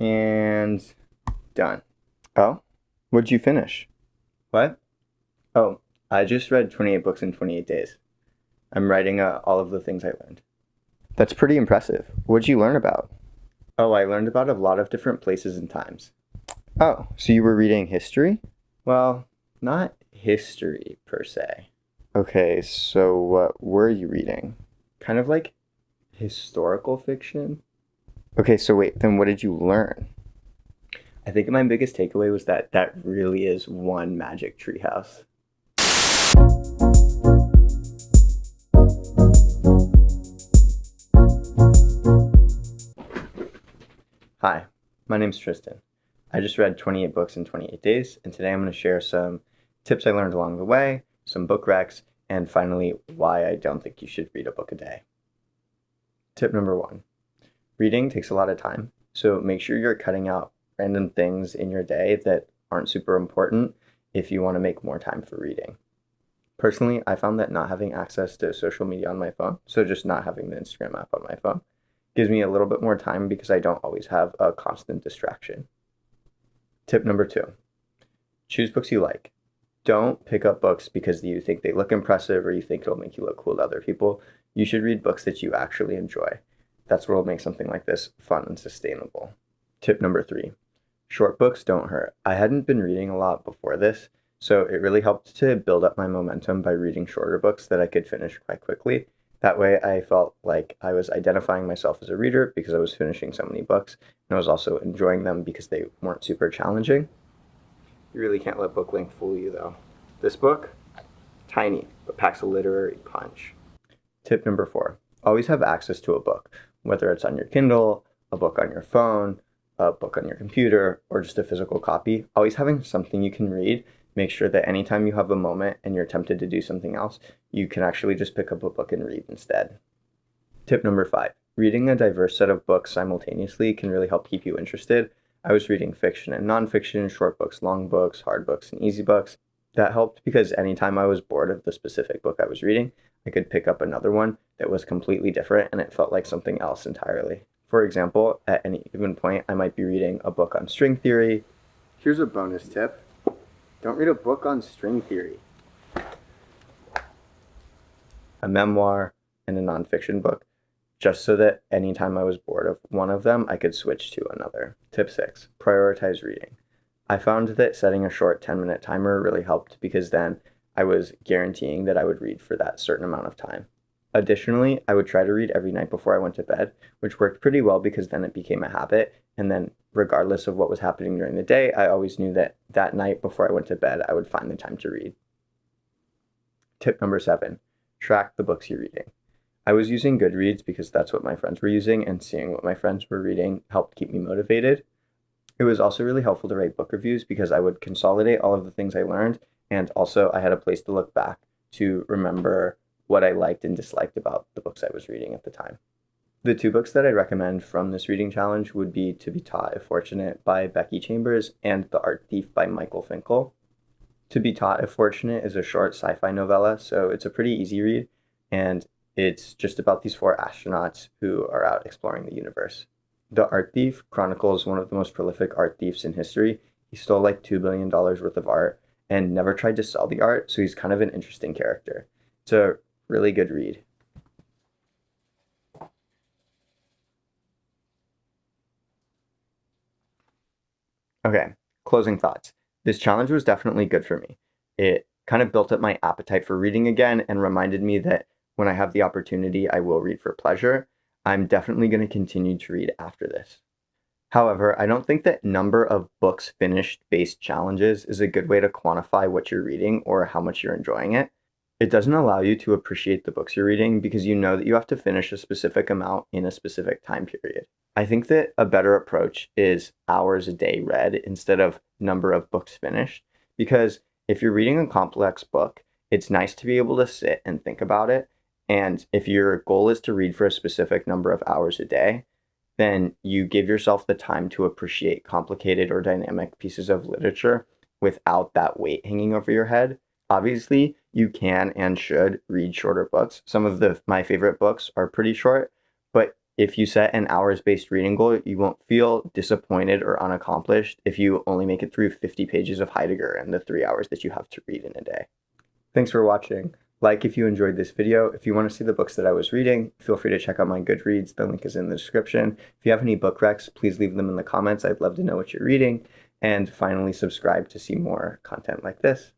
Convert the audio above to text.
And done. Oh, what'd you finish? What? Oh, I just read 28 books in 28 days. I'm writing all of the things I learned. That's pretty impressive. What'd you learn about? Oh, I learned about a lot of different places and times. Oh, so you were reading history? Well, not history per se. Okay, so what were you reading? Kind of like historical fiction. Okay, so wait, then what did you learn? I think my biggest takeaway was that that really is one magic treehouse. Hi, my name's Tristan. I just read 28 books in 28 days, and today I'm going to share some tips I learned along the way, some book recs, and finally, why I don't think you should read a book a day. Tip number 1. Reading takes a lot of time, so make sure you're cutting out random things in your day that aren't super important if you want to make more time for reading. Personally, I found that not having access to social media on my phone, so just not having the Instagram app on my phone, gives me a little bit more time because I don't always have a constant distraction. Tip number 2. Choose books you like. Don't pick up books because you think they look impressive or you think it'll make you look cool to other people. You should read books that you actually enjoy. That's what will make something like this fun and sustainable. Tip number 3. Short books don't hurt. I hadn't been reading a lot before this, so it really helped to build up my momentum by reading shorter books that I could finish quite quickly. That way I felt like I was identifying myself as a reader because I was finishing so many books, and I was also enjoying them because they weren't super challenging. You really can't let book length fool you though. This book, tiny, but packs a literary punch. Tip number 4. Always have access to a book, whether it's on your Kindle, a book on your phone, a book on your computer, or just a physical copy. Always having something you can read. Make sure that anytime you have a moment and you're tempted to do something else, you can actually just pick up a book and read instead. Tip number 5. Reading a diverse set of books simultaneously can really help keep you interested. I was reading fiction and nonfiction, short books, long books, hard books, and easy books. That helped because anytime I was bored of the specific book I was reading, I could pick up another one that was completely different and it felt like something else entirely. For example, at any given point, I might be reading a book on string theory. Here's a bonus tip. Don't read a book on string theory. A memoir and a nonfiction book, just so that anytime I was bored of one of them, I could switch to another. Tip 6. Prioritize reading. I found that setting a short 10-minute timer really helped because then I was guaranteeing that I would read for that certain amount of time. Additionally, I would try to read every night before I went to bed, which worked pretty well because then it became a habit. And then, regardless of what was happening during the day, I always knew that that night before I went to bed, I would find the time to read. Tip number 7. Track the books you're reading. I was using Goodreads because that's what my friends were using, and seeing what my friends were reading helped keep me motivated. It was also really helpful to write book reviews because I would consolidate all of the things I learned, and also I had a place to look back to remember what I liked and disliked about the books I was reading at the time. The 2 books that I'd recommend from this reading challenge would be To Be Taught If Fortunate by Becky Chambers and The Art Thief by Michael Finkel. To Be Taught If Fortunate is a short sci-fi novella, so it's a pretty easy read, and it's just about these 4 astronauts who are out exploring the universe. The Art Thief chronicles one of the most prolific art thieves in history. He stole like $2 billion worth of art and never tried to sell the art, so he's kind of an interesting character. It's a really good read. Okay, closing thoughts. This challenge was definitely good for me. It kind of built up my appetite for reading again and reminded me that when I have the opportunity, I will read for pleasure. I'm definitely going to continue to read after this. However, I don't think that number of books finished based challenges is a good way to quantify what you're reading or how much you're enjoying it. It doesn't allow you to appreciate the books you're reading because you know that you have to finish a specific amount in a specific time period. I think that a better approach is hours a day read instead of number of books finished, because if you're reading a complex book, it's nice to be able to sit and think about it. And if your goal is to read for a specific number of hours a day, then you give yourself the time to appreciate complicated or dynamic pieces of literature without that weight hanging over your head. Obviously, you can and should read shorter books. Some of my favorite books are pretty short, but If you set an hours-based reading goal, you won't feel disappointed or unaccomplished if you only make it through 50 pages of Heidegger in the 3 hours that you have to read in a day. Thanks for watching. Like if you enjoyed this video. If you want to see the books that I was reading, feel free to check out my Goodreads. The link is in the description. If you have any book recs, please leave them in the comments. I'd love to know what you're reading. And finally, subscribe to see more content like this.